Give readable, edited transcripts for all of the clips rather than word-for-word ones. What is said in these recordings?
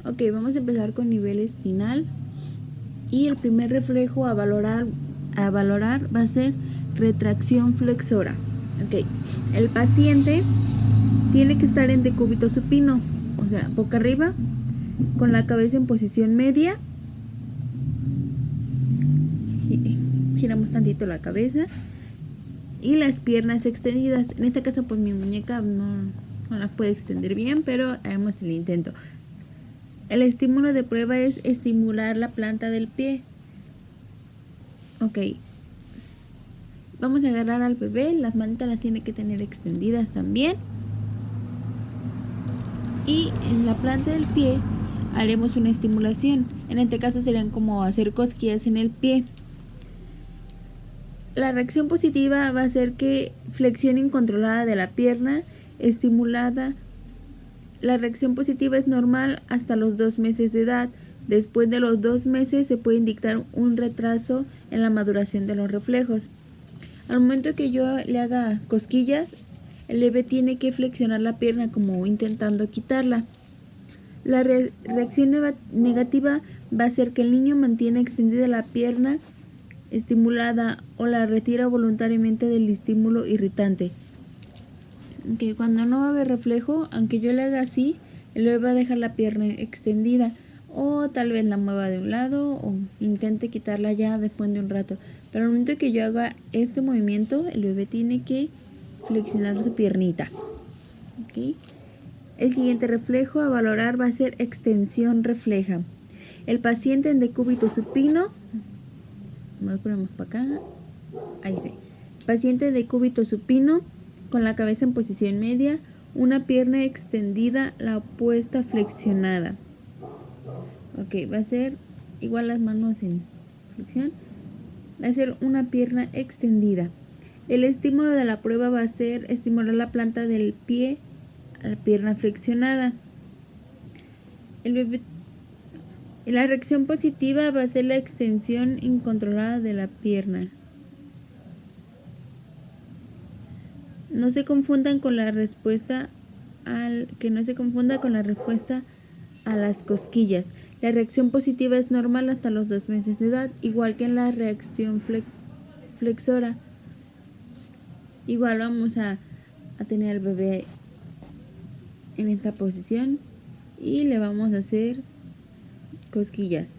Ok, vamos a empezar con nivel espinal. Y el primer reflejo a valorar va a ser retracción flexora. Ok, el paciente tiene que estar en decúbito supino, o sea, boca arriba, con la cabeza en posición media. Giramos tantito la cabeza y las piernas extendidas. En este caso pues mi muñeca no las puede extender bien, pero haremos el intento. El estímulo de prueba es estimular la planta del pie. Ok, vamos a agarrar al bebé, las manitas las tiene que tener extendidas también. Y en la planta del pie haremos una estimulación. En este caso serían como hacer cosquillas en el pie. La reacción positiva va a ser que flexión incontrolada de la pierna estimulada. La reacción positiva es normal hasta los 2 meses de edad. Después de los 2 meses se puede indicar un retraso en la maduración de los reflejos. Al momento que yo le haga cosquillas, el bebé tiene que flexionar la pierna como intentando quitarla. La reacción negativa va a ser que el niño mantiene extendida la pierna estimulada o la retira voluntariamente del estímulo irritante. Que cuando no va a haber reflejo, aunque yo le haga así, el bebé va a dejar la pierna extendida, o tal vez la mueva de un lado o intente quitarla ya después de un rato. Pero al momento que yo haga este movimiento, el bebé tiene que flexionar su piernita. ¿Okay? El siguiente reflejo a valorar va a ser extensión refleja. El paciente en decúbito supino, nos ponemos para acá, ahí está. Paciente de decúbito supino, con la cabeza en posición media, una pierna extendida, la opuesta flexionada. Ok, va a ser igual las manos en flexión. Va a ser una pierna extendida. El estímulo de la prueba va a ser estimular la planta del pie a la pierna flexionada. La reacción positiva va a ser la extensión incontrolada de la pierna. No se confundan con la respuesta a las cosquillas. La reacción positiva es normal hasta los 2 meses de edad, igual que en la reacción flexora. Igual vamos a tener al bebé en esta posición y le vamos a hacer cosquillas.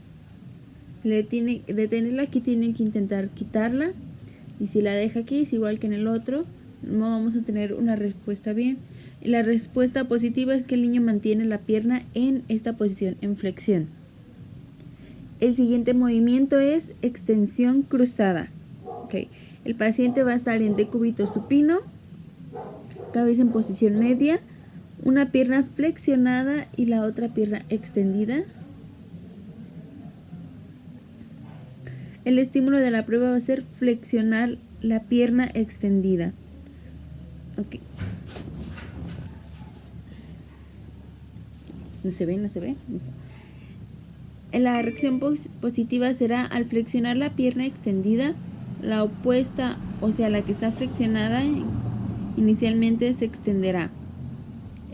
De tenerla aquí tienen que intentar quitarla, y si la deja aquí es igual que en el otro, no vamos a tener una respuesta bien. Y la respuesta positiva es que el niño mantiene la pierna en esta posición, en flexión. El siguiente movimiento es extensión cruzada. Okay. El paciente va a estar en decúbito supino, cabeza en posición media, una pierna flexionada y la otra pierna extendida. El estímulo de la prueba va a ser flexionar la pierna extendida. Ok. ¿No se ve? La reacción positiva será al flexionar la pierna extendida, la opuesta, o sea, la que está flexionada, inicialmente se extenderá.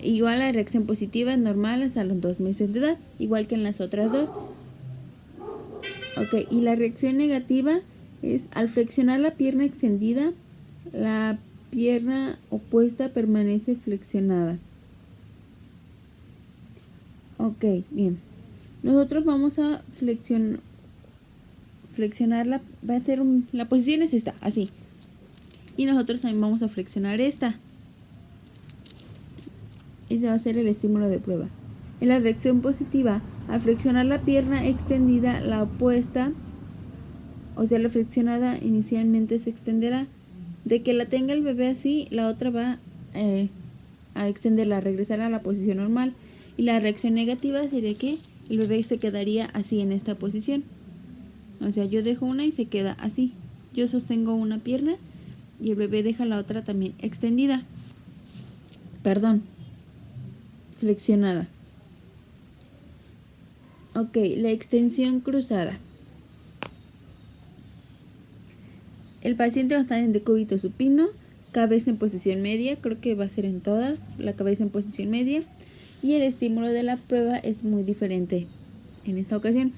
Igual la reacción positiva es normal hasta los 2 meses de edad, igual que en las otras dos. Ok, y la reacción negativa es al flexionar la pierna extendida, la pierna opuesta permanece flexionada. Ok, bien. Nosotros vamos a flexionarla, va a ser la posición es esta, así. Y nosotros también vamos a flexionar esta. Ese va a ser el estímulo de prueba. En la reacción positiva, al flexionar la pierna extendida, la opuesta, o sea, la flexionada inicialmente se extenderá. De que la tenga el bebé así, la otra va a extenderla, a regresar a la posición normal. Y la reacción negativa sería que el bebé se quedaría así en esta posición. O sea, yo dejo una y se queda así. Yo sostengo una pierna y el bebé deja la otra también extendida. Flexionada. Ok, la extensión cruzada. El paciente va a estar en decúbito supino, cabeza en posición media, creo que va a ser en todas, la cabeza en posición media, y el estímulo de la prueba es muy diferente. En esta ocasión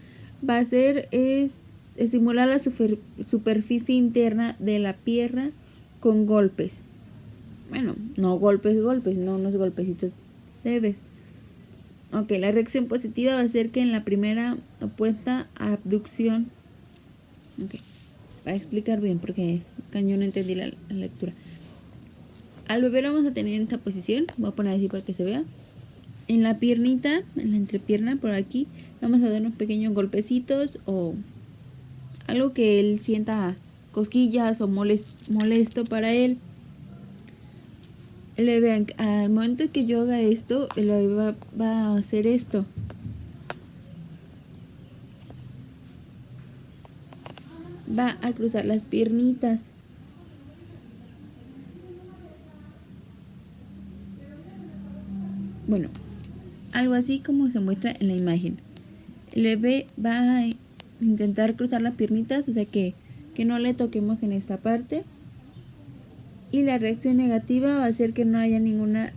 va a ser estimular la superficie interna de la pierna con golpes. Bueno, no golpes, no unos golpecitos leves. Ok, la reacción positiva va a ser que en la primera opuesta a abducción. Ok, voy a explicar bien porque cañón no entendí la lectura. Al bebé lo vamos a tener en esta posición. Voy a poner así para que se vea. En la piernita, en la entrepierna, por aquí, vamos a dar unos pequeños golpecitos o algo que él sienta cosquillas o molesto para él. El bebé, al momento que yo haga esto, el bebé va a hacer esto. Va a cruzar las piernitas. Bueno, algo así como se muestra en la imagen. El bebé va a intentar cruzar las piernitas, o sea que no le toquemos en esta parte. Y la reacción negativa va a ser que no haya ninguna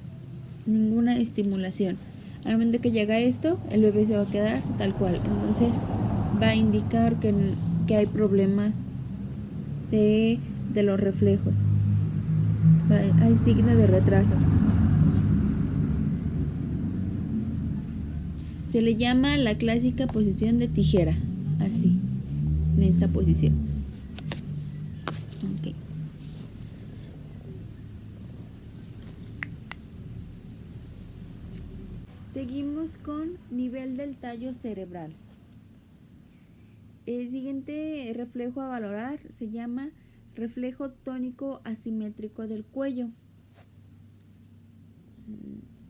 estimulación. Al momento que llega esto, el bebé se va a quedar tal cual. Entonces va a indicar que hay problemas de los reflejos. Hay signos de retraso. Se le llama la clásica posición de tijera, así, en esta posición. Okay. Seguimos con nivel del tallo cerebral. El siguiente reflejo a valorar se llama reflejo tónico asimétrico del cuello.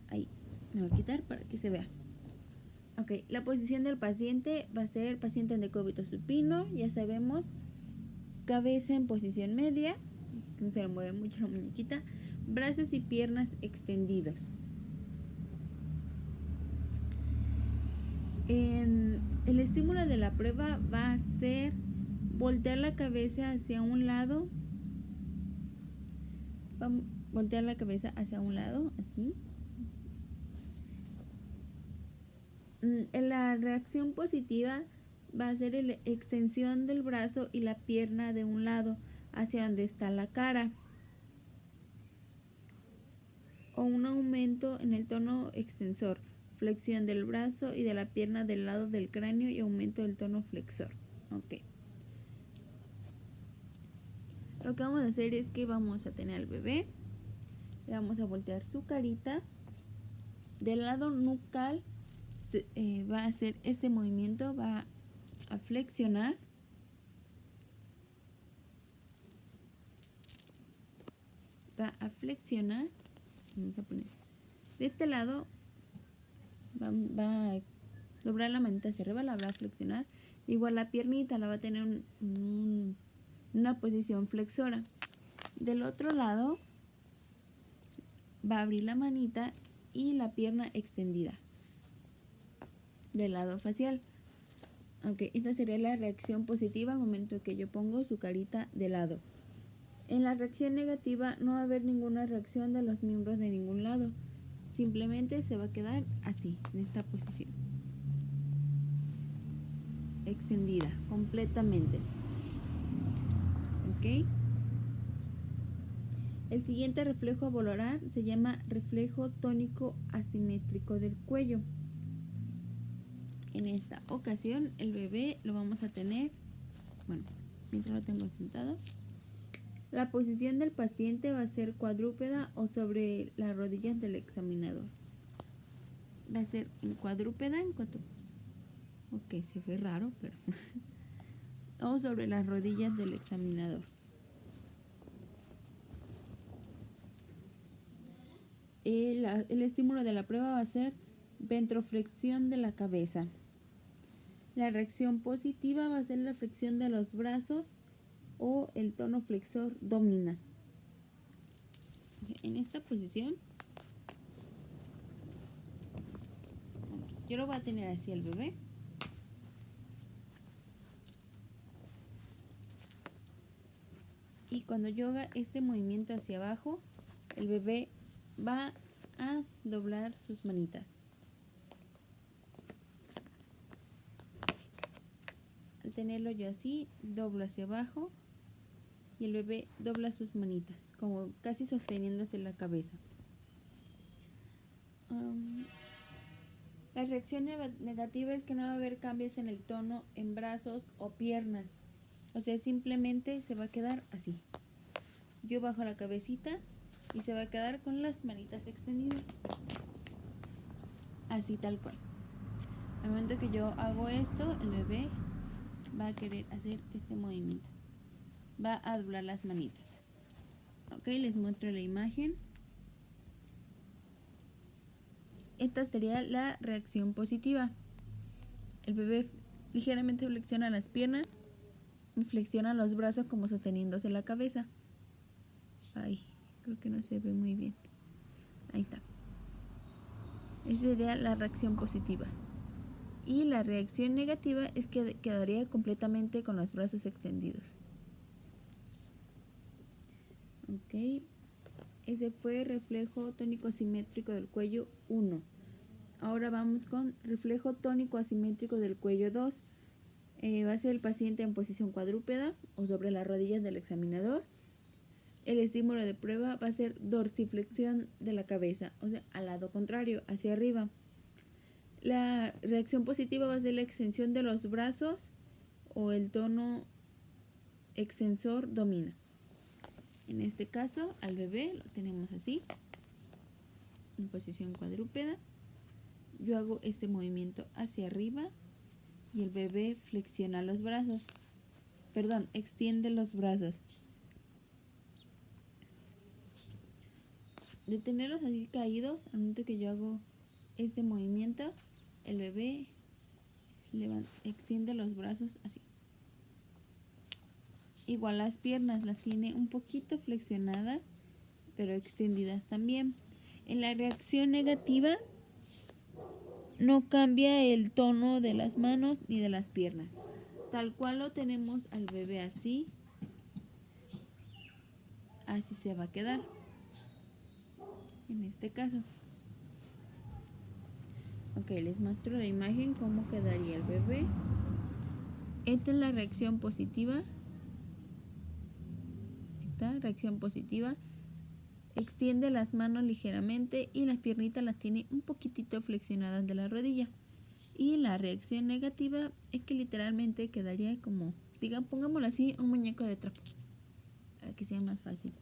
Ahí, me voy a quitar para que se vea. Ok, la posición del paciente va a ser paciente en decúbito supino, ya sabemos, cabeza en posición media, no se le mueve mucho la muñequita, brazos y piernas extendidos. El estímulo de la prueba va a ser voltear la cabeza hacia un lado. Vamos a voltear la cabeza hacia un lado, así. La reacción positiva va a ser la extensión del brazo y la pierna de un lado hacia donde está la cara, o un aumento en el tono extensor, flexión del brazo y de la pierna del lado del cráneo y aumento del tono flexor. Ok. Lo que vamos a hacer es que vamos a tener al bebé, le vamos a voltear su carita, del lado nucal va a hacer este movimiento, va a flexionar, vamos a poner de este lado, va a doblar la manita hacia arriba, la va a flexionar, igual la piernita la va a tener una posición flexora. Del otro lado va a abrir la manita y la pierna extendida del lado facial. Ok, esta sería la reacción positiva al momento que yo pongo su carita de lado. En la reacción negativa no va a haber ninguna reacción de los miembros de ningún lado. Simplemente se va a quedar así, en esta posición. Extendida, completamente. Ok. El siguiente reflejo a valorar se llama reflejo tónico asimétrico del cuello. En esta ocasión el bebé lo vamos a tener, bueno, mientras lo tengo sentado, la posición del paciente va a ser cuadrúpeda o sobre las rodillas del examinador. Va a ser en cuadrúpeda, ok, se fue raro, pero o sobre las rodillas del examinador. El estímulo de la prueba va a ser ventroflexión de la cabeza. La reacción positiva va a ser la flexión de los brazos o el tono flexor domina. En esta posición yo lo voy a tener así al bebé. Y cuando yo haga este movimiento hacia abajo, el bebé va a doblar sus manitas. Al tenerlo yo así, doblo hacia abajo y el bebé dobla sus manitas, como casi sosteniéndose la cabeza. La reacción negativa es que no va a haber cambios en el tono en brazos o piernas. O sea, simplemente se va a quedar así. Yo bajo la cabecita y se va a quedar con las manitas extendidas. Así tal cual. Al momento que yo hago esto, el bebé va a querer hacer este movimiento. Va a doblar las manitas. Ok, les muestro la imagen. Esta sería la reacción positiva. El bebé ligeramente flexiona las piernas y flexiona los brazos como sosteniéndose la cabeza. Ay, creo que no se ve muy bien. Ahí está. Esa sería la reacción positiva. Y la reacción negativa es que quedaría completamente con los brazos extendidos. Ok. Ese fue reflejo tónico asimétrico del cuello 1. Ahora vamos con reflejo tónico asimétrico del cuello 2. Va a ser el paciente en posición cuadrúpeda o sobre las rodillas del examinador. El estímulo de prueba va a ser dorsiflexión de la cabeza, o sea, al lado contrario, hacia arriba. La reacción positiva va a ser la extensión de los brazos o el tono extensor domina. En este caso, al bebé lo tenemos así, en posición cuadrúpeda. Yo hago este movimiento hacia arriba y el bebé flexiona los brazos. Perdón, extiende los brazos. De tenerlos así caídos, al momento que yo hago este movimiento, el bebé extiende los brazos así. Igual las piernas las tiene un poquito flexionadas, pero extendidas también. En la reacción negativa no cambia el tono de las manos ni de las piernas. Tal cual lo tenemos al bebé así, así se va a quedar. En este caso. Ok, les muestro la imagen cómo quedaría el bebé. Esta es la reacción positiva. Esta reacción positiva. Extiende las manos ligeramente y las piernitas las tiene un poquitito flexionadas de la rodilla. Y la reacción negativa es que literalmente quedaría como, pongámoslo así, un muñeco de trapo, para que sea más fácil.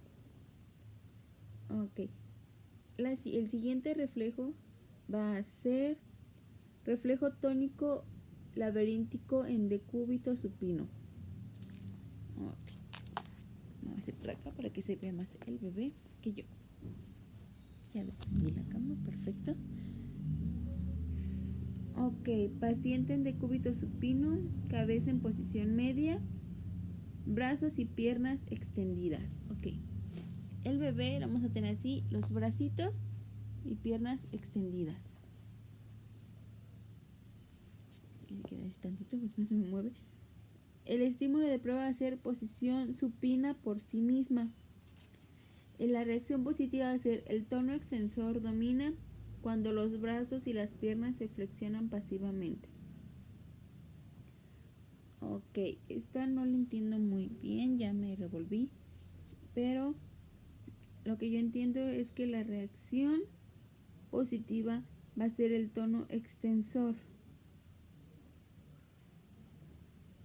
Ok. El siguiente reflejo va a ser reflejo tónico laberíntico en decúbito supino. Okay. Vamos a hacer por acá para que se vea más el bebé que yo. Ya dependí la cama, perfecto. Ok, paciente en decúbito supino, cabeza en posición media, brazos y piernas extendidas. Ok, el bebé lo vamos a tener así, los bracitos y piernas extendidas. Queda así tantito porque no se me mueve. El estímulo de prueba va a ser posición supina por sí misma. La reacción positiva va a ser el tono extensor domina cuando los brazos y las piernas se flexionan pasivamente. Ok, esta no la entiendo muy bien, ya me revolví, pero lo que yo entiendo es que la reacción positiva va a ser el tono extensor.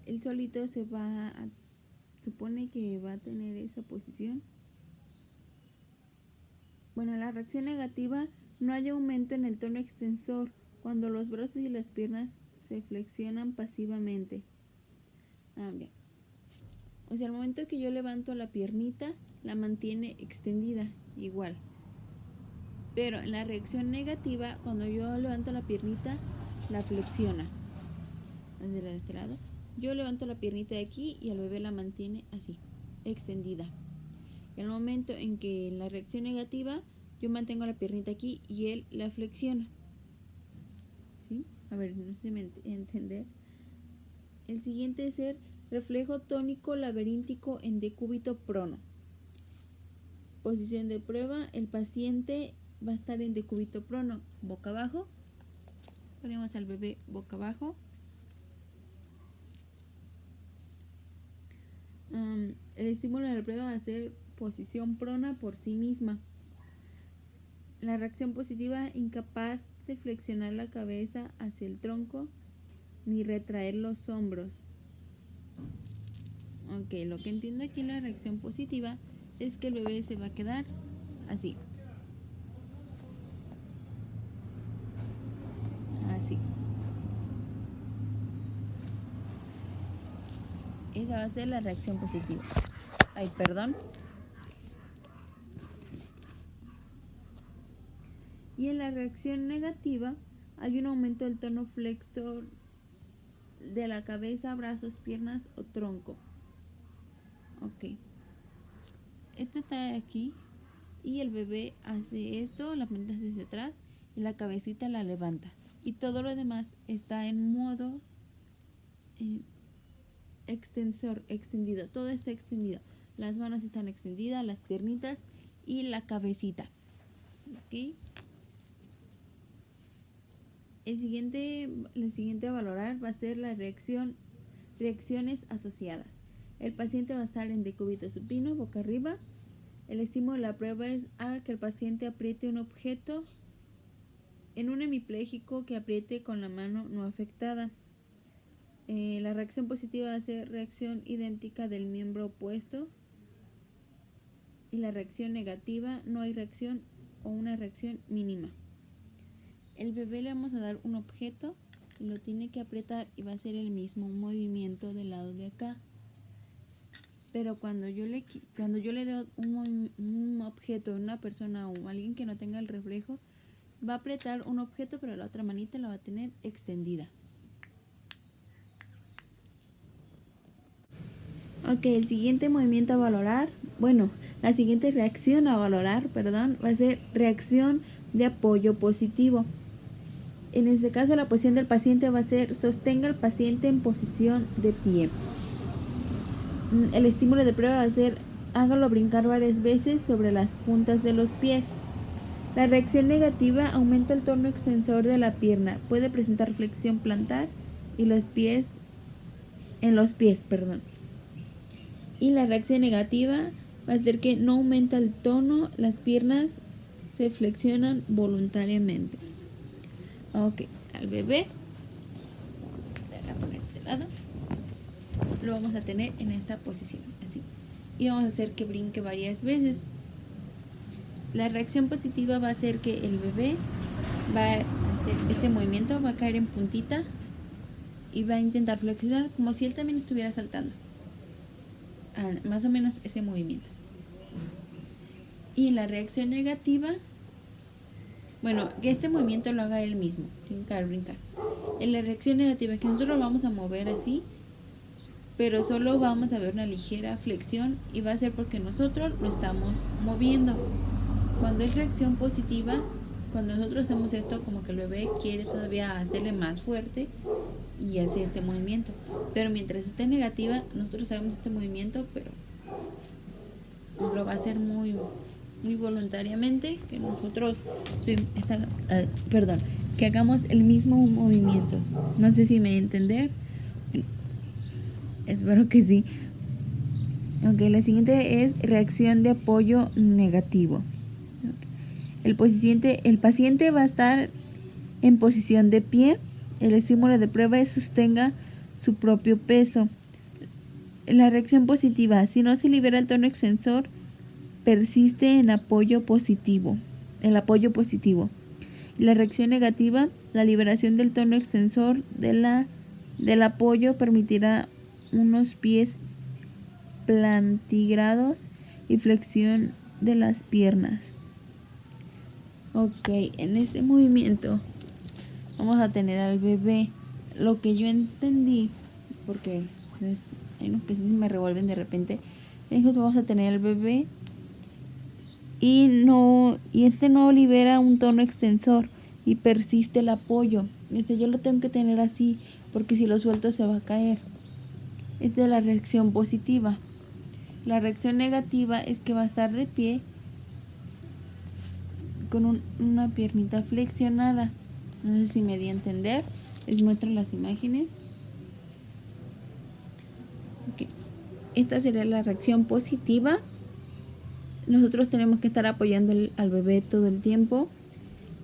El solito supone que va a tener esa posición. Bueno, la reacción negativa, no hay aumento en el tono extensor cuando los brazos y las piernas se flexionan pasivamente. Bien. O sea, al momento que yo levanto la piernita, la mantiene extendida, igual. Pero en la reacción negativa, cuando yo levanto la piernita, la flexiona. Desde este lado. Yo levanto la piernita de aquí y el bebé la mantiene así, extendida. Y al momento en que en la reacción negativa, yo mantengo la piernita aquí y él la flexiona. ¿Sí? A ver, no sé si me entender. El siguiente es el reflejo tónico laberíntico en decúbito prono. Posición de prueba, el paciente va a estar en decúbito prono, boca abajo. Ponemos al bebé boca abajo. El estímulo de la prueba va a ser posición prona por sí misma. La reacción positiva, incapaz de flexionar la cabeza hacia el tronco ni retraer los hombros. Ok, lo que entiendo aquí en la reacción positiva es que el bebé se va a quedar así. Así. Esa va a ser la reacción positiva. Ay, perdón. Y en la reacción negativa hay un aumento del tono flexor de la cabeza, brazos, piernas o tronco. Ok. Esto está aquí y el bebé hace esto, la punta desde atrás y la cabecita la levanta. Y todo lo demás está en modo extensor, extendido. Todo está extendido. Las manos están extendidas, las piernitas y la cabecita. ¿Ok? El siguiente a valorar va a ser la reacciones asociadas. El paciente va a estar en decúbito supino, boca arriba. El estímulo de la prueba es haga que el paciente apriete un objeto en un hemipléjico que apriete con la mano no afectada. La reacción positiva va a ser reacción idéntica del miembro opuesto. Y la reacción negativa, no hay reacción o una reacción mínima. El bebé le vamos a dar un objeto y lo tiene que apretar y va a hacer el mismo movimiento del lado de acá. Pero cuando yo le doy un objeto a una persona o a alguien que no tenga el reflejo, va a apretar un objeto pero la otra manita la va a tener extendida. Ok, el siguiente movimiento a valorar, la siguiente reacción a valorar, va a ser reacción de apoyo positivo. En este caso la posición del paciente va a ser sostenga al paciente en posición de pie. El estímulo de prueba va a ser hágalo brincar varias veces sobre las puntas de los pies. La reacción negativa aumenta el tono extensor de la pierna. Puede presentar flexión plantar y los pies. Y la reacción negativa va a ser que no aumenta el tono, las piernas se flexionan voluntariamente. Ok, al bebé, voy a poner de este lado, lo vamos a tener en esta posición, así. Y vamos a hacer que brinque varias veces. La reacción positiva va a ser que el bebé va a hacer este movimiento, va a caer en puntita y va a intentar flexionar como si él también estuviera saltando. Más o menos ese movimiento. Y la reacción negativa, que este movimiento lo haga él mismo, brincar. En la reacción negativa es que nosotros lo vamos a mover así, pero solo vamos a ver una ligera flexión y va a ser porque nosotros lo estamos moviendo. Cuando es reacción positiva, cuando nosotros hacemos esto, como que el bebé quiere todavía hacerle más fuerte y hace este movimiento. Pero mientras esté negativa, nosotros hacemos este movimiento, pero lo va a hacer muy voluntariamente, que nosotros que hagamos el mismo movimiento. No sé si me entender. Espero que sí. Ok, la siguiente es reacción de apoyo negativo. Okay. El paciente va a estar en posición de pie. El estímulo de prueba es sostenga su propio peso. La reacción positiva, si no se libera el tono extensor, persiste en apoyo positivo. La reacción negativa, la liberación del tono extensor del apoyo permitirá unos pies plantigrados y flexión de las piernas. Ok, en este movimiento vamos a tener al bebé. Lo que yo entendí, porque hay unos que sí me revuelven de repente, es que vamos a tener al bebé y este no libera un tono extensor y persiste el apoyo. Yo lo tengo que tener así porque si lo suelto se va a caer. Esta es la reacción positiva. La reacción negativa es que va a estar de pie con una piernita flexionada. No sé si me di a entender. Les muestro las imágenes. Okay. Esta sería la reacción positiva. Nosotros tenemos que estar apoyando al bebé todo el tiempo.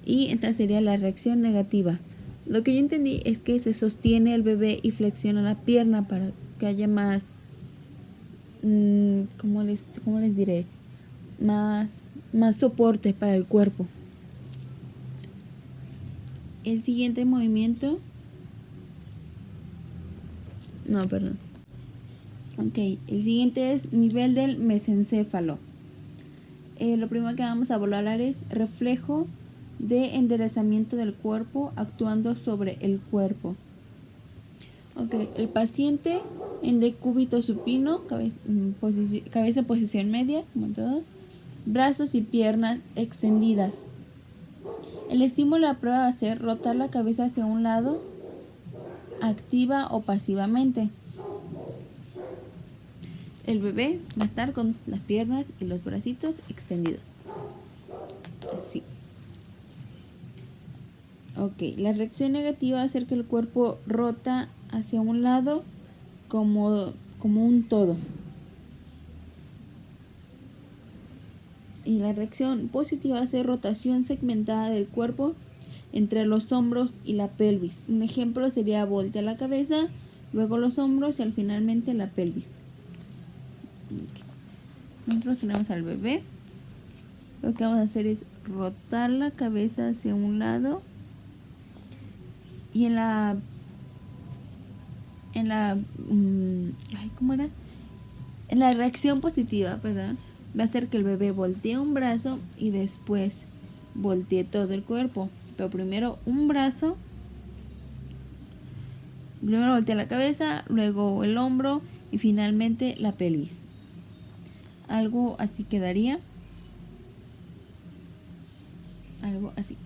Y esta sería la reacción negativa. Lo que yo entendí es que se sostiene el bebé y flexiona la pierna para que haya más, ¿cómo les diré? Más soporte para el cuerpo. El siguiente movimiento. No, perdón. Ok, el siguiente es nivel del mesencéfalo. Lo primero que vamos a hablar es reflejo de enderezamiento del cuerpo actuando sobre el cuerpo. Ok, el paciente en decúbito supino, cabeza en posición media, como todos, brazos y piernas extendidas. El estímulo a la prueba va a ser rotar la cabeza hacia un lado, activa o pasivamente. El bebé va a estar con las piernas y los bracitos extendidos. Así. Ok, la reacción negativa va a ser que el cuerpo rota hacia un lado como un todo. Y la reacción positiva va a ser rotación segmentada del cuerpo entre los hombros y la pelvis. Un ejemplo sería voltear la cabeza, luego los hombros y al finalmente la pelvis. Okay. Nosotros tenemos al bebé. Lo que vamos a hacer es rotar la cabeza hacia un lado y en la ¿cómo era? En la reacción positiva, perdón, va a hacer que el bebé voltee un brazo y después voltee todo el cuerpo. Pero primero un brazo, primero voltea la cabeza, luego el hombro y finalmente la pelvis. Algo así quedaría. Algo así.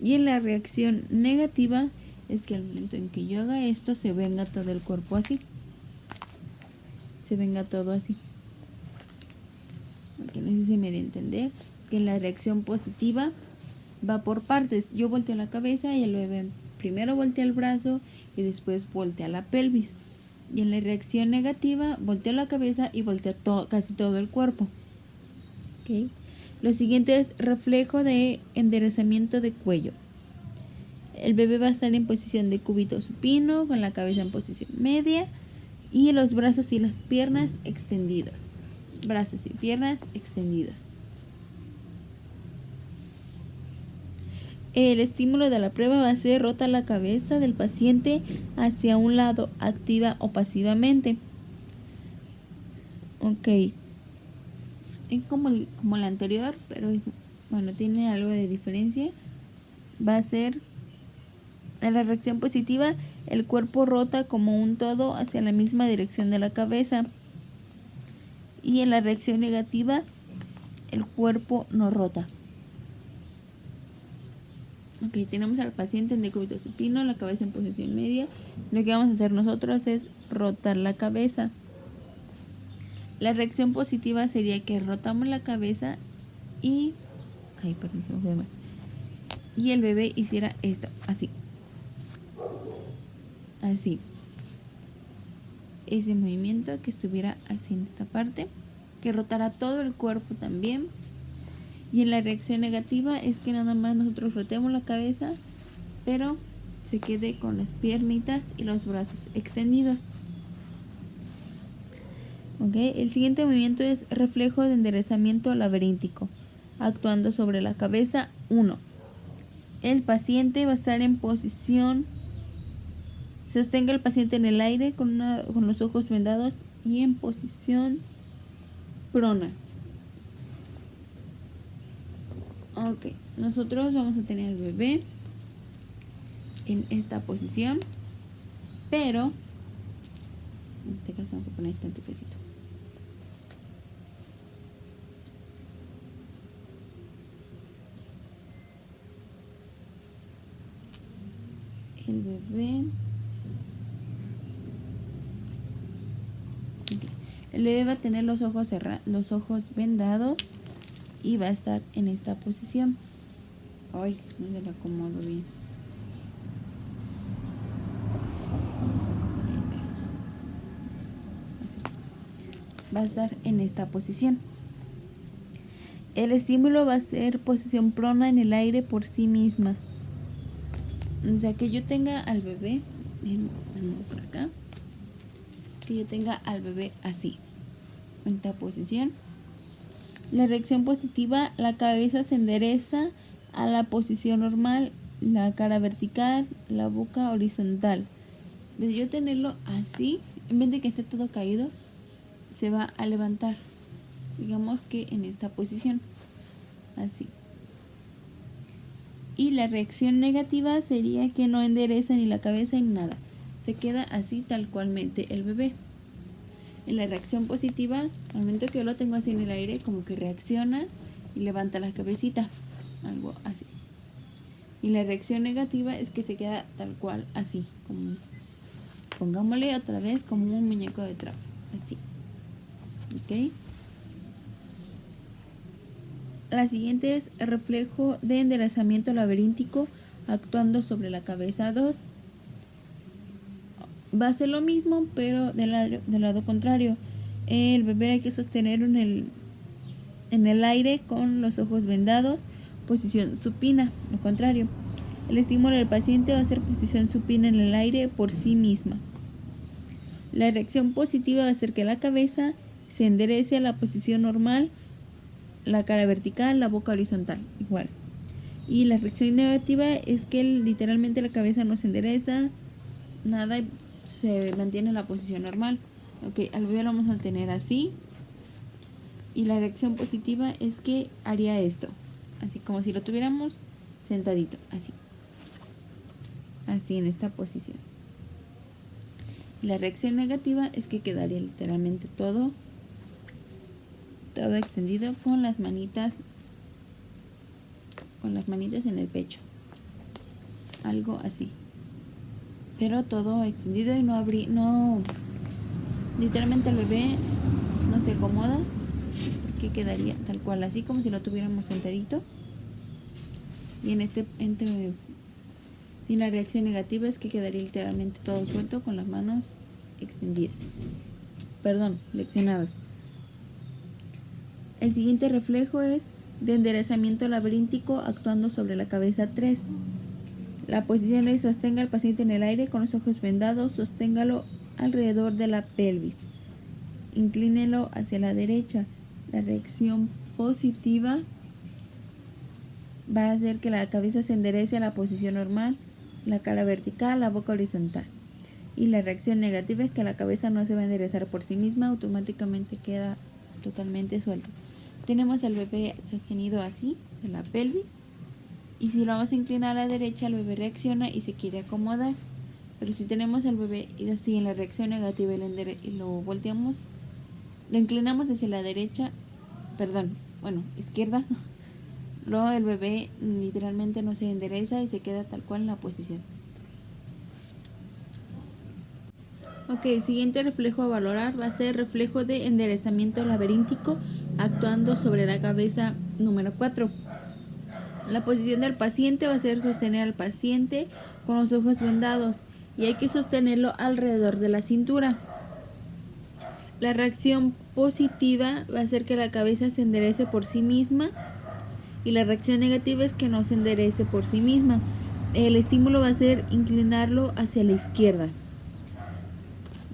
Y en la reacción negativa es que al momento en que yo haga esto se venga todo el cuerpo así. Se venga todo así. Okay, no sé si me da a entender que la reacción positiva va por partes. Yo volteo la cabeza y el bebé primero voltea el brazo y después voltea la pelvis. Y en la reacción negativa volteo la cabeza y voltea casi todo el cuerpo. Okay. Lo siguiente es reflejo de enderezamiento de cuello. El bebé va a estar en posición de cúbito supino, con la cabeza en posición media y los brazos y las piernas extendidos. Brazos y piernas extendidos. El estímulo de la prueba va a ser rota la cabeza del paciente hacia un lado, activa o pasivamente. Ok. Es como la anterior, pero bueno, tiene algo de diferencia. Va a ser en la reacción positiva, el cuerpo rota como un todo hacia la misma dirección de la cabeza. Y en la reacción negativa, el cuerpo no rota. Ok, tenemos al paciente en decúbito supino, la cabeza en posición media. Lo que vamos a hacer nosotros es rotar la cabeza. La reacción positiva sería que rotamos la cabeza y... Ay, perdón, se me fue de mal. Y el bebé hiciera esto, así. Así. Ese movimiento que estuviera así en esta parte. Que rotara todo el cuerpo también. Y en la reacción negativa es que nada más nosotros rotemos la cabeza, pero se quede con las piernitas y los brazos extendidos. Okay. El siguiente movimiento es reflejo de enderezamiento laberíntico, actuando sobre la cabeza 1. El paciente va a estar en posición, sostenga el paciente en el aire con los ojos vendados y en posición prona. Ok, nosotros vamos a tener al bebé en esta posición, pero en este caso vamos a poner este antepecito. El bebé. Okay. El bebé va a tener los ojos vendados y va a estar en esta posición. Ay, no se lo acomodo bien. va a estar en esta posición. El estímulo va a ser posición prona en el aire por sí misma. O sea, que yo tenga al bebé, por acá, que yo tenga al bebé así, en esta posición. La reacción positiva, la cabeza se endereza a la posición normal, la cara vertical, la boca horizontal. De yo tenerlo así, en vez de que esté todo caído, se va a levantar. Digamos que en esta posición, así. Y la reacción negativa sería que no endereza ni la cabeza ni nada. Se queda así tal cualmente el bebé. En la reacción positiva, al momento que yo lo tengo así en el aire, como que reacciona y levanta la cabecita. Algo así. Y la reacción negativa es que se queda tal cual así. Como, pongámosle otra vez como un muñeco de trapo. Así. ¿Ok? La siguiente es reflejo de enderezamiento laberíntico actuando sobre la cabeza 2. Va a ser lo mismo, pero del lado contrario. El bebé hay que sostenerlo en el aire con los ojos vendados, posición supina, lo contrario. El estímulo del paciente va a ser posición supina en el aire por sí misma. La reacción positiva va a ser que la cabeza se enderece a la posición normal, la cara vertical, la boca horizontal, igual. Y la reacción negativa es que literalmente la cabeza no se endereza, nada, se mantiene en la posición normal. Ok, al bebé lo vamos a tener así. Y la reacción positiva es que haría esto, así como si lo tuviéramos sentadito, así. Así en esta posición. Y la reacción negativa es que quedaría literalmente todo extendido con las manitas en el pecho, algo así, pero todo extendido y no literalmente el bebé no se acomoda, que quedaría tal cual así como si lo tuviéramos sentadito. Y y la reacción negativa es que quedaría literalmente todo suelto con las manos extendidas, flexionadas. El siguiente reflejo es de enderezamiento laberíntico actuando sobre la cabeza 3. La posición es: sostenga al paciente en el aire con los ojos vendados, sosténgalo alrededor de la pelvis, inclínelo hacia la derecha. La reacción positiva va a hacer que la cabeza se enderece a la posición normal, la cara vertical, la boca horizontal. Y la reacción negativa es que la cabeza no se va a enderezar por sí misma, automáticamente queda totalmente suelto. Tenemos al bebé sostenido así, en la pelvis, y si lo vamos a inclinar a la derecha, el bebé reacciona y se quiere acomodar. Pero si tenemos al bebé así en la reacción negativa y lo volteamos, lo inclinamos hacia la derecha, izquierda, luego el bebé literalmente no se endereza y se queda tal cual en la posición. Ok, el siguiente reflejo a valorar va a ser reflejo de enderezamiento laberíntico actuando sobre la cabeza número 4. La posición del paciente va a ser sostener al paciente con los ojos vendados y hay que sostenerlo alrededor de la cintura. La reacción positiva va a ser que la cabeza se enderece por sí misma y la reacción negativa es que no se enderece por sí misma. El estímulo va a ser inclinarlo hacia la izquierda.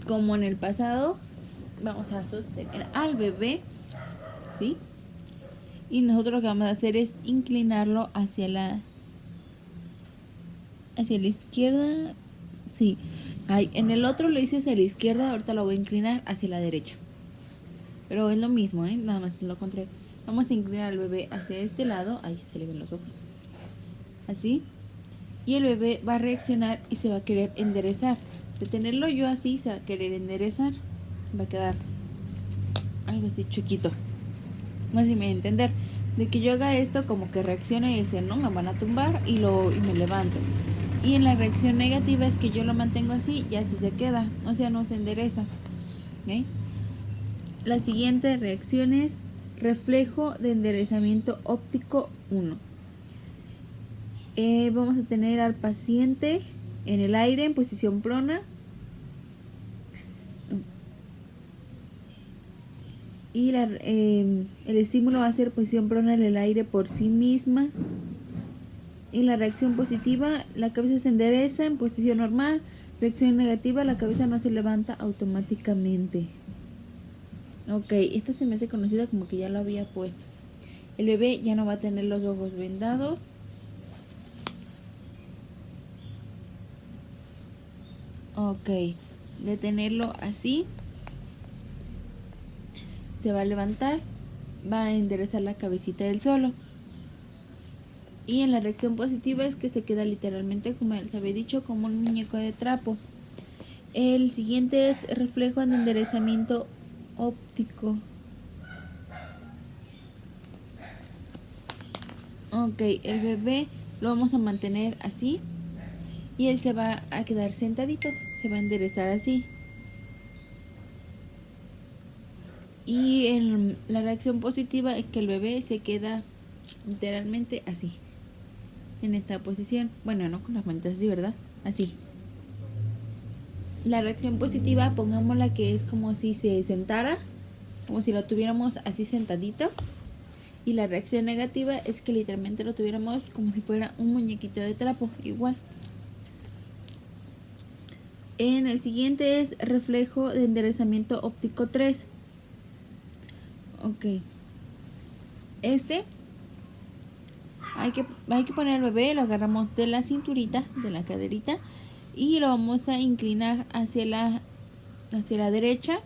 Como en el pasado, vamos a sostener al bebé, ¿sí? Y nosotros lo que vamos a hacer es inclinarlo hacia la izquierda. Sí. En el otro lo hice hacia la izquierda, ahorita lo voy a inclinar hacia la derecha. Pero es lo mismo, nada más lo contrario. Vamos a inclinar al bebé hacia este lado. Ahí se le ven los ojos. Así. Y el bebé va a reaccionar y se va a querer enderezar. De tenerlo yo así, se va a querer enderezar. Va a quedar algo así chiquito. No sé si me voy a entender. De que yo haga esto, como que reaccione y dice, no, me van a tumbar y me levanto. Y en la reacción negativa es que yo lo mantengo así y así se queda. O sea, no se endereza. ¿Okay? La siguiente reacción es reflejo de enderezamiento óptico 1. Vamos a tener al paciente en el aire en posición prona. y el estímulo va a ser posición prona en el aire por sí misma. Y la reacción positiva, la cabeza se endereza en posición normal. Reacción negativa, la cabeza no se levanta automáticamente. Ok, esta se me hace conocida como que ya lo había puesto. El bebé ya no va a tener los ojos vendados. Ok, de tenerlo así, se va a levantar, va a enderezar la cabecita del solo. Y en la reacción positiva es que se queda literalmente, como les había dicho, como un muñeco de trapo. El siguiente es reflejo de enderezamiento óptico. Ok, el bebé lo vamos a mantener así y él se va a quedar sentadito, se va a enderezar así. Y en la reacción positiva es que el bebé se queda literalmente así, en esta posición. Bueno, no con las manitas así, ¿verdad? Así. La reacción positiva, pongámosla que es como si se sentara, como si lo tuviéramos así sentadito. Y la reacción negativa es que literalmente lo tuviéramos como si fuera un muñequito de trapo, igual. En el siguiente es reflejo de enderezamiento óptico 3. Ok. Hay que poner al bebé, lo agarramos de la cinturita, de la caderita, y lo vamos a inclinar hacia la derecha.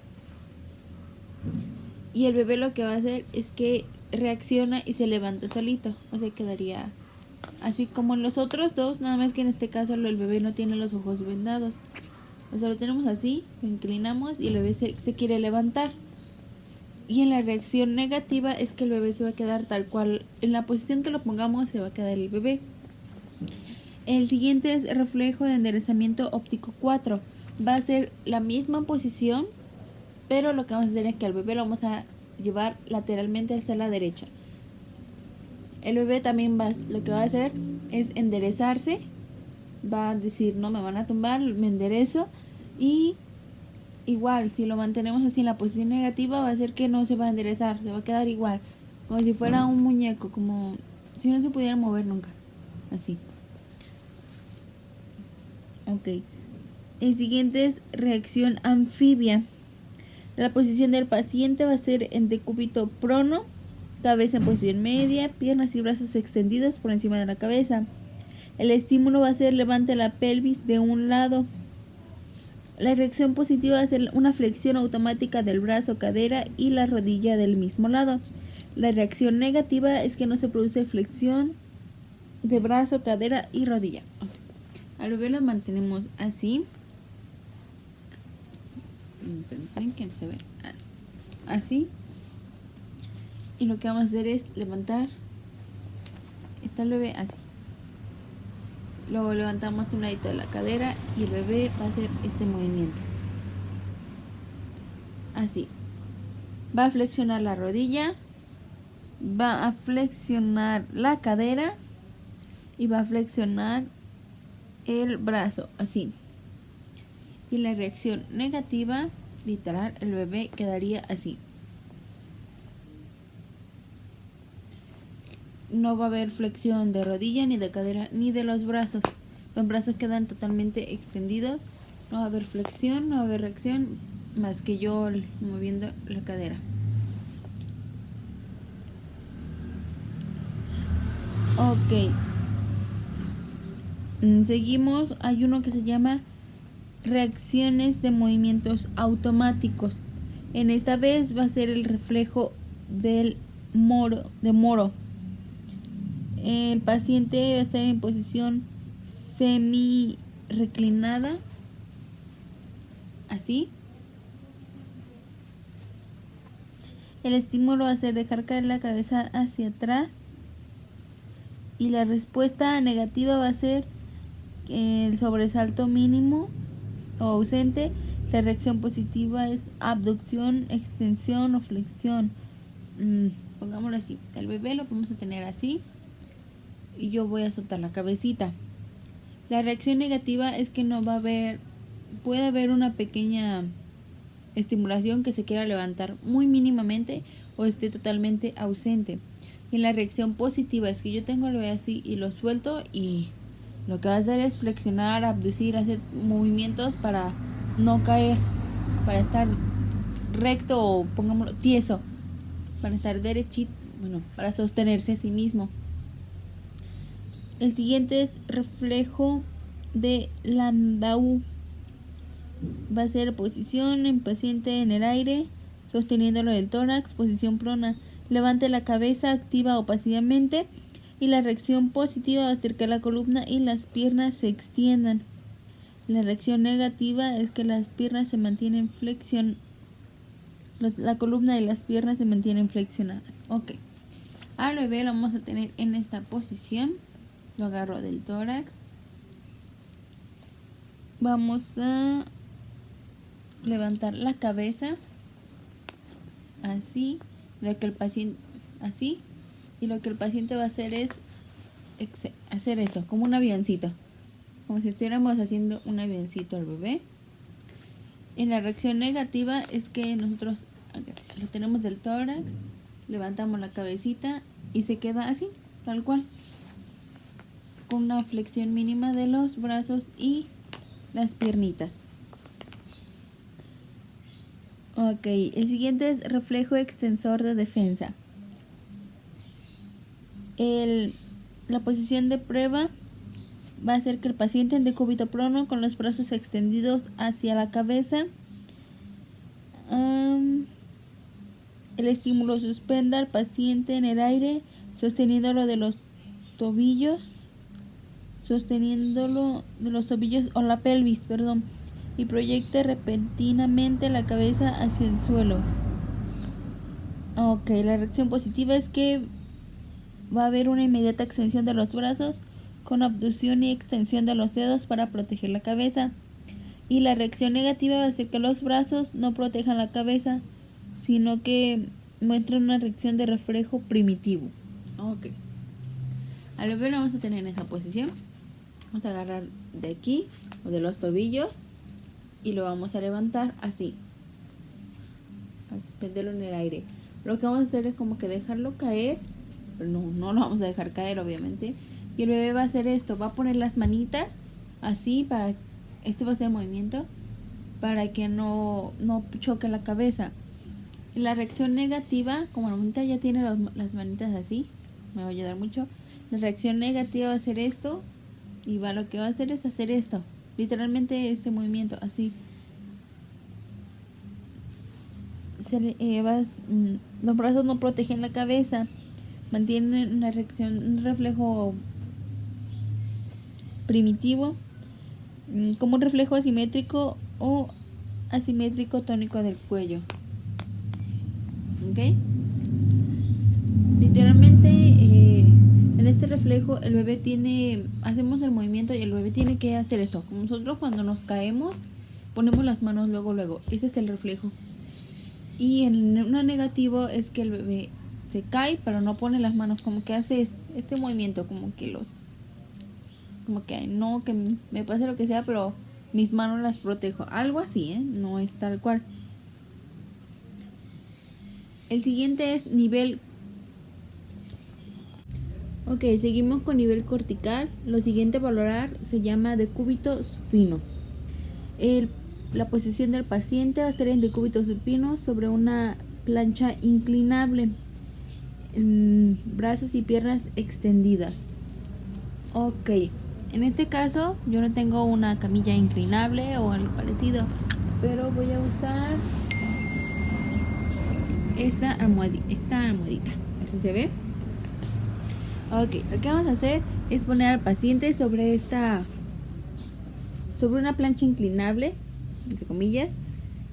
Y el bebé lo que va a hacer es que reacciona y se levanta solito. O sea, quedaría así como en los otros dos, nada más que en este caso el bebé no tiene los ojos vendados. O sea, lo tenemos así, lo inclinamos y el bebé se quiere levantar. Y en la reacción negativa es que el bebé se va a quedar tal cual, en la posición que lo pongamos se va a quedar el bebé. El siguiente es reflejo de enderezamiento óptico 4. Va a ser la misma posición, pero lo que vamos a hacer es que al bebé lo vamos a llevar lateralmente hacia la derecha. El bebé también lo que va a hacer es enderezarse, va a decir no me van a tumbar, me enderezo, y igual si lo mantenemos así en la posición negativa va a hacer que no se va a enderezar, se va a quedar igual, como si fuera un muñeco, como si no se pudiera mover nunca, así. Ok. El siguiente es reacción anfibia. La posición del paciente va a ser en decúbito prono, cabeza en posición media, piernas y brazos extendidos por encima de la cabeza. El estímulo va a ser levante la pelvis de un lado. La reacción positiva va a ser una flexión automática del brazo, cadera y la rodilla del mismo lado. La reacción negativa es que no se produce flexión de brazo, cadera y rodilla. Al bebé lo mantenemos así. Que se ve así. Y lo que vamos a hacer es levantar. Está el bebé así. Luego levantamos un ladito de la cadera y el bebé va a hacer este movimiento. Así. Va a flexionar la rodilla, va a flexionar la cadera y va a flexionar el brazo, así. Y la reacción negativa, literal, el bebé quedaría así. No va a haber flexión de rodilla, ni de cadera, ni de los brazos. Los brazos quedan totalmente extendidos. No va a haber flexión, no va a haber reacción, más que yo moviendo la cadera. Ok. Seguimos. Hay uno que se llama reacciones de movimientos automáticos. En esta vez va a ser el reflejo del Moro. El paciente va a estar en posición semi reclinada, así. El estímulo va a ser dejar caer la cabeza hacia atrás y la respuesta negativa va a ser el sobresalto mínimo o ausente. La reacción positiva es abducción, extensión o flexión. Pongámoslo así, el bebé lo vamos a tener así y yo voy a soltar la cabecita. La reacción negativa es que no va a haber, puede haber una pequeña estimulación que se quiera levantar muy mínimamente o esté totalmente ausente. Y en la reacción positiva es que yo tengo el bebé así y lo suelto y lo que va a hacer es flexionar, abducir, hacer movimientos para no caer, para estar recto o pongámoslo tieso, para estar derechito, bueno, para sostenerse a sí mismo. El siguiente es reflejo de Landau. Va a ser posición en paciente en el aire, sosteniéndolo del tórax, posición prona. Levante la cabeza activa o pasivamente. Y la reacción positiva va a ser que la columna y las piernas se extiendan. La reacción negativa es que las piernas se mantienen flexionadas. La columna y las piernas se mantienen flexionadas. Ok. Al bebé lo vamos a tener en esta posición. Lo agarro del tórax. Vamos a levantar la cabeza. Así. Lo que el paciente. Así. Y lo que el paciente va a hacer es hacer esto, como un avioncito. Como si estuviéramos haciendo un avioncito al bebé. En la reacción negativa es que nosotros lo tenemos del tórax, levantamos la cabecita y se queda así, tal cual. Con una flexión mínima de los brazos y las piernitas. Ok, el siguiente es reflejo extensor de defensa. La posición de prueba va a hacer que el paciente en decúbito prono con los brazos extendidos hacia la cabeza. El estímulo suspenda al paciente en el aire, sosteniéndolo de los tobillos, o la pelvis, y proyecte repentinamente la cabeza hacia el suelo. Ok, la reacción positiva es que va a haber una inmediata extensión de los brazos con abducción y extensión de los dedos para proteger la cabeza. Y la reacción negativa va a ser que los brazos no protejan la cabeza, sino que muestran una reacción de reflejo primitivo. Ok. Al bebé lo vamos a tener en esa posición. Vamos a agarrar de aquí o de los tobillos y lo vamos a levantar así. A suspenderlo en el aire. Lo que vamos a hacer es como que dejarlo caer. Pero no lo vamos a dejar caer, obviamente. Y el bebé va a hacer esto. Va a poner las manitas así para... Este va a ser el movimiento para que no choque la cabeza. Y la reacción negativa, como la manita ya tiene las manitas así, me va a ayudar mucho. La reacción negativa va a ser esto. Y lo que va a hacer es hacer esto. Literalmente este movimiento, así. Los brazos no protegen la cabeza. Mantienen una reacción, un reflejo primitivo, como un reflejo asimétrico o asimétrico tónico del cuello. ¿Ok? Literalmente en este reflejo el bebé hacemos el movimiento y el bebé tiene que hacer esto. Como nosotros cuando nos caemos ponemos las manos luego. Ese es el reflejo. Y en una negativo es que el bebé se cae pero no pone las manos, como que hace este movimiento, como que no, que me pase lo que sea, pero mis manos las protejo, algo así, no es tal cual. El siguiente es nivel. Ok, seguimos con nivel cortical. Lo siguiente a valorar se llama decúbito supino. La posición del paciente va a estar en decúbito supino sobre una plancha inclinable, brazos y piernas extendidas. Ok, en este caso yo no tengo una camilla inclinable o algo parecido, pero voy a usar esta almohadita, a ver si se ve. Ok, lo que vamos a hacer es poner al paciente sobre una plancha inclinable, entre comillas,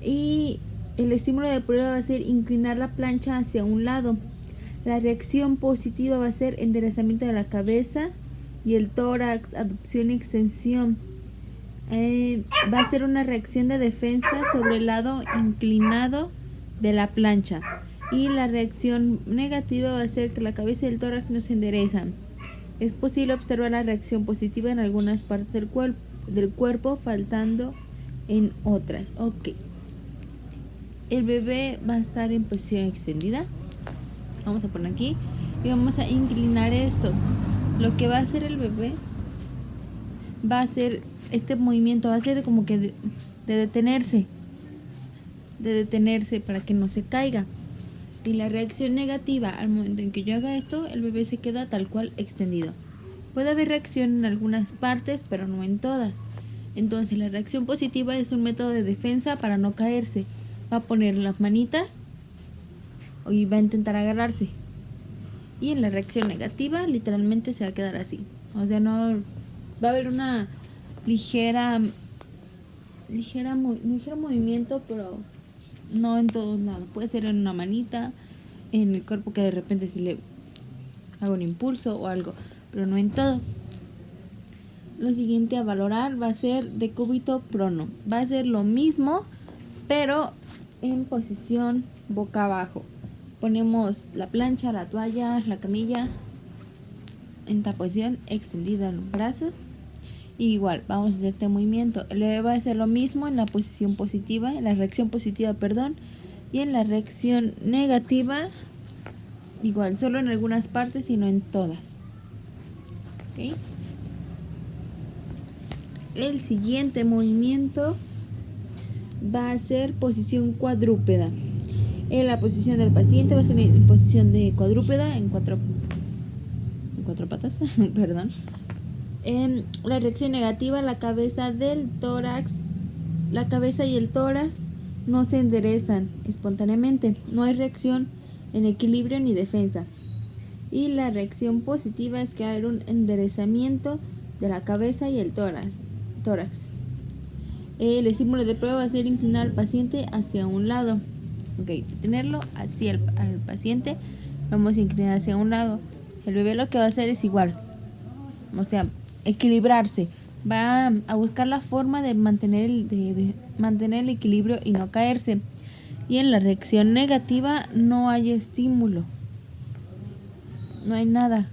y el estímulo de prueba va a ser inclinar la plancha hacia un lado. La reacción positiva va a ser enderezamiento de la cabeza y el tórax, abducción y extensión. Va a ser una reacción de defensa sobre el lado inclinado de la plancha. Y la reacción negativa va a ser que la cabeza y el tórax no se enderezan. Es posible observar la reacción positiva en algunas partes del cuerpo, faltando en otras. Ok. el bebé va a estar en posición extendida. Vamos a poner aquí y vamos a inclinar esto. Lo que va a hacer el bebé va a hacer este movimiento, va a ser como que de detenerse para que no se caiga. Y la reacción negativa al momento en que yo haga esto, el bebé se queda tal cual extendido. Puede haber reacción en algunas partes, pero no en todas. Entonces la reacción positiva es un método de defensa para no caerse. Va a poner las manitas y va a intentar agarrarse. Y en la reacción negativa literalmente se va a quedar así. O sea, no va a haber una ligero movimiento, pero no en todos lados. Puede ser en una manita, en el cuerpo, que de repente si le hago un impulso o algo, pero no en todo. Lo siguiente a valorar va a ser decúbito prono. Va a ser lo mismo, pero en posición boca abajo. Ponemos la plancha, la toalla, la camilla en esta posición, extendida en los brazos. Y igual, vamos a hacer este movimiento. El bebé va a hacer lo mismo en la posición positiva, en la reacción positiva, perdón, y en la reacción negativa, igual, solo en algunas partes y no en todas. ¿Okay? El siguiente movimiento va a ser posición cuadrúpeda. En la posición del paciente va a ser en posición de cuadrúpeda, en cuatro patas, perdón. En la reacción negativa, la cabeza y el tórax no se enderezan espontáneamente. No hay reacción en equilibrio ni defensa. Y la reacción positiva es que hay un enderezamiento de la cabeza y el tórax. El estímulo de prueba va a ser inclinar al paciente hacia un lado. Tenerlo así al paciente, vamos a inclinar hacia un lado. El bebé lo que va a hacer es igual, o sea, equilibrarse. Va a buscar la forma de mantener el equilibrio y no caerse. Y en la reacción negativa no hay estímulo, no hay nada.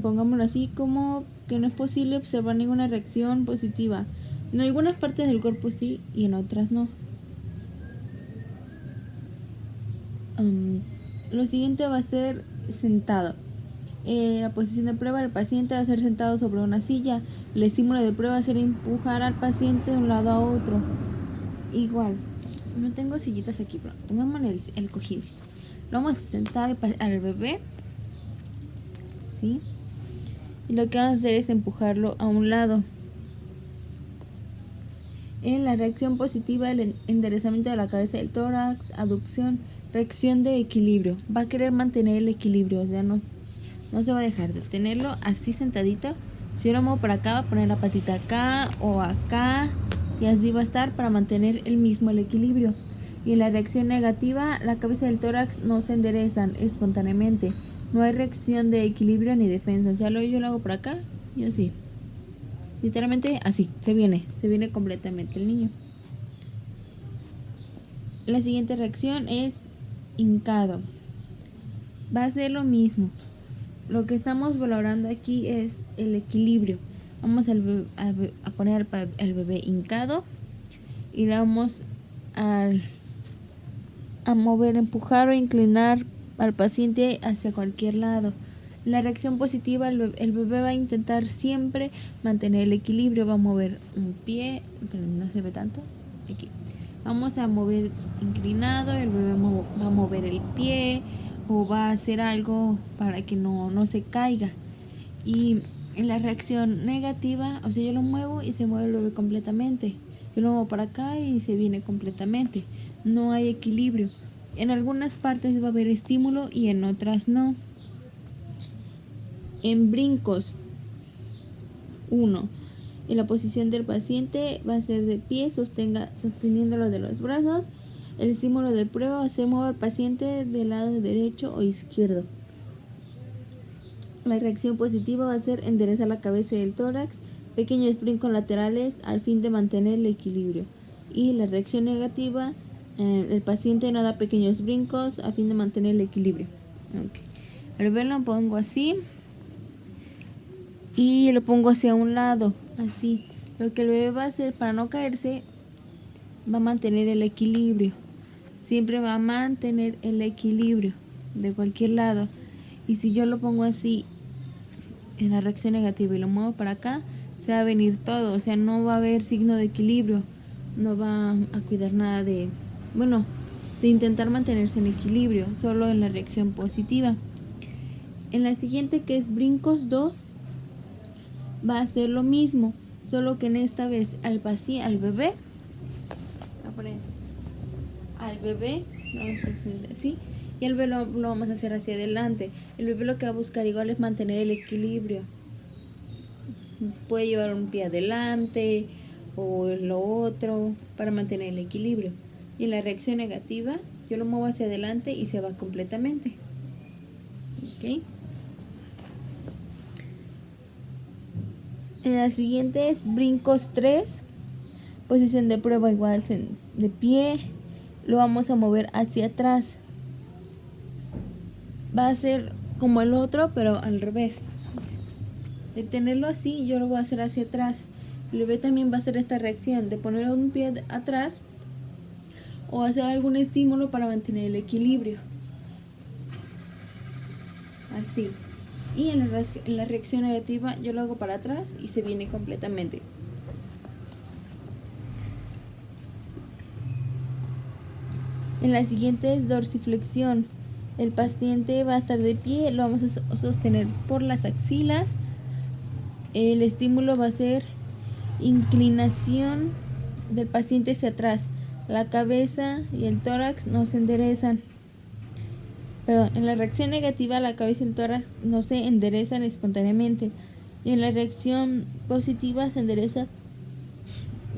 Pongámoslo así, como que no es posible observar ninguna reacción positiva. En algunas partes del cuerpo sí y en otras no. Lo siguiente va a ser sentado. La posición de prueba del paciente va a ser sentado sobre una silla. El estímulo de prueba va a ser empujar al paciente de un lado a otro. Igual, no tengo sillitas aquí, pero pongámosle el cojín. Lo vamos a sentar al bebé, ¿sí? Y lo que vamos a hacer es empujarlo a un lado. En la reacción positiva, el enderezamiento de la cabeza del tórax, aducción, reacción de equilibrio. Va a querer mantener el equilibrio, o sea, no se va a dejar de tenerlo así sentadito. Si yo lo muevo para acá, va a poner la patita acá o acá, y así va a estar para mantener el equilibrio. Y en la reacción negativa, la cabeza del tórax no se enderezan espontáneamente. No hay reacción de equilibrio ni defensa. O sea, yo lo hago por acá y así. Literalmente así, se viene completamente el niño. La siguiente reacción es hincado. Va a ser lo mismo. Lo que estamos valorando aquí es el equilibrio. Vamos a poner al bebé hincado y le vamos a mover, empujar o inclinar al paciente hacia cualquier lado. La reacción positiva, el bebé va a intentar siempre mantener el equilibrio. Va a mover un pie, pero no se ve tanto. Aquí. Vamos a mover inclinado, el bebé va a mover el pie o va a hacer algo para que no se caiga. Y en la reacción negativa, o sea, yo lo muevo y se mueve el bebé completamente. Yo lo muevo para acá y se viene completamente. No hay equilibrio. En algunas partes va a haber estímulo y en otras no. En brincos, 1. En la posición del paciente va a ser de pie, sosteniéndolo de los brazos. El estímulo de prueba va a ser mover al paciente del lado derecho o izquierdo. La reacción positiva va a ser enderezar la cabeza y el tórax, pequeños brincos laterales al fin de mantener el equilibrio. Y la reacción negativa, el paciente no da pequeños brincos a fin de mantener el equilibrio. El bebé lo pongo así y lo pongo hacia un lado, así. Lo que el bebé va a hacer para no caerse va a mantener el equilibrio. Siempre va a mantener el equilibrio de cualquier lado. Y si yo lo pongo así en la reacción negativa y lo muevo para acá, se va a venir todo. O sea, no va a haber signo de equilibrio. No va a cuidar nada de intentar mantenerse en equilibrio, solo en la reacción positiva. En la siguiente, que es brincos 2, va a hacer lo mismo, solo que en esta vez al bebé, voy a poner al bebé, así, y el bebé lo vamos a hacer hacia adelante. El bebé lo que va a buscar igual es mantener el equilibrio. Puede llevar un pie adelante o lo otro para mantener el equilibrio. Y en la reacción negativa, yo lo muevo hacia adelante y se va completamente. ¿Ok? En la siguiente es brincos 3. Posición de prueba igual de pie. Lo vamos a mover hacia atrás. Va a ser como el otro, pero al revés. De tenerlo así, yo lo voy a hacer hacia atrás. El bebé también va a hacer esta reacción de poner un pie atrás o hacer algún estímulo para mantener el equilibrio. Así. Y en la reacción negativa yo lo hago para atrás y se viene completamente. En la siguiente es dorsiflexión. El paciente va a estar de pie, lo vamos a sostener por las axilas. El estímulo va a ser inclinación del paciente hacia atrás. La cabeza y el tórax no se enderezan. Perdón, en la reacción negativa la cabeza y el tórax no se enderezan espontáneamente. Y en la reacción positiva se endereza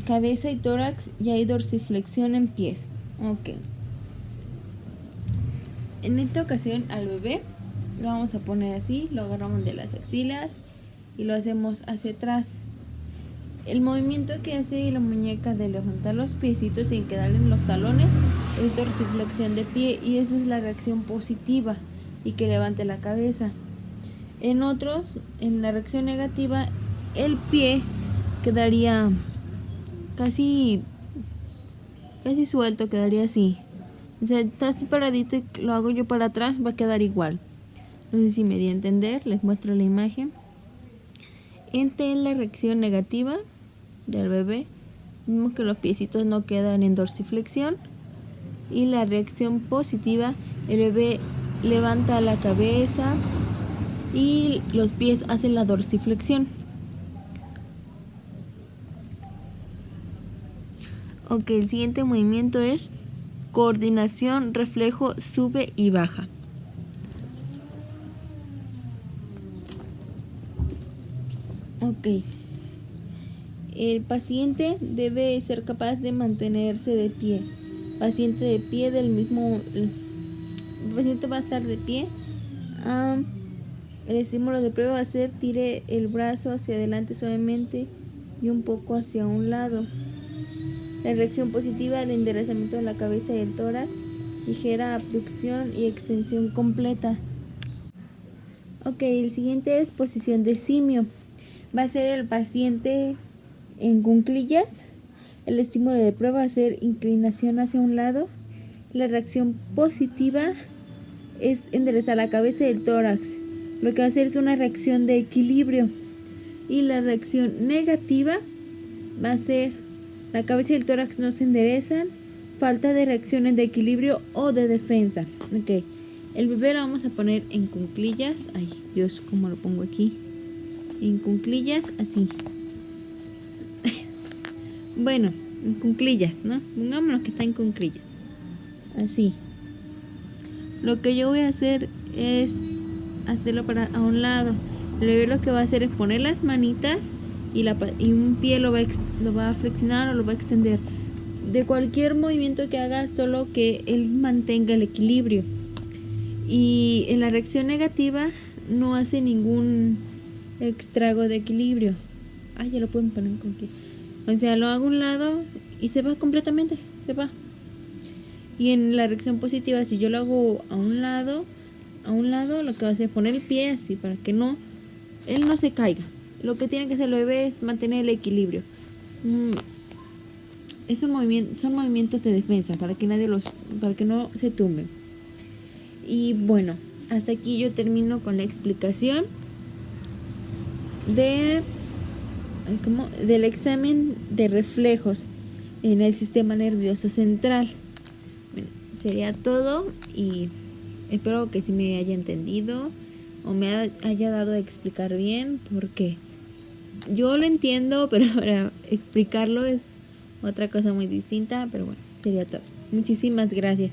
cabeza y tórax y hay dorsiflexión en pies. Ok. En esta ocasión al bebé lo vamos a poner así, lo agarramos de las axilas y lo hacemos hacia atrás. El movimiento que hace la muñeca de levantar los piecitos sin quedar en los talones es dorsiflexión de pie y esa es la reacción positiva y que levante la cabeza. En otros, en la reacción negativa, el pie quedaría casi suelto, quedaría así. O sea, está así paradito y lo hago yo para atrás, va a quedar igual. No sé si me di a entender, les muestro la imagen. En la reacción negativa del bebé, vemos que los piecitos no quedan en dorsiflexión. Y la reacción positiva, el bebé levanta la cabeza y los pies hacen la dorsiflexión. Ok, el siguiente movimiento es coordinación, reflejo, sube y baja. Ok. El paciente debe ser capaz de mantenerse de pie. Paciente de pie del mismo... El paciente va a estar de pie. El estímulo de prueba va a ser tire el brazo hacia adelante suavemente y un poco hacia un lado. La reacción positiva, el enderezamiento de la cabeza y el tórax, ligera abducción y extensión completa. Ok, el siguiente es posición de simio. Va a ser el paciente en cuclillas. El estímulo de prueba va a ser inclinación hacia un lado. La reacción positiva es enderezar la cabeza y el tórax. Lo que va a hacer es una reacción de equilibrio. Y la reacción negativa va a ser la cabeza y el tórax no se enderezan, falta de reacciones de equilibrio o de defensa. Ok, el bebé lo vamos a poner en cuclillas. Ay, Dios, ¿cómo lo pongo aquí? En cuclillas, así. Bueno, en cuclillas, ¿no? Pongámonos que está en cuclillas. Así. Lo que yo voy a hacer es hacerlo a un lado. El bebé lo que va a hacer es poner las manitas y un pie lo va a flexionar o lo va a extender. De cualquier movimiento que haga, solo que él mantenga el equilibrio. Y en la reacción negativa no hace ningún extrago de equilibrio. Ya lo pueden poner con aquí. O sea, lo hago a un lado y se va completamente, se va. Y en la reacción positiva, si yo lo hago a un lado, lo que va a hacer es poner el pie así para que él no se caiga. Lo que tiene que hacer el bebé es mantener el equilibrio. son movimientos de defensa para que para que no se tumben. Y bueno, hasta aquí yo termino con la explicación del examen de reflejos en el sistema nervioso central. Bueno, sería todo y espero que sí me haya entendido o me haya dado a explicar bien, porque yo lo entiendo, pero para explicarlo es otra cosa muy distinta. Pero bueno, sería todo. Muchísimas gracias.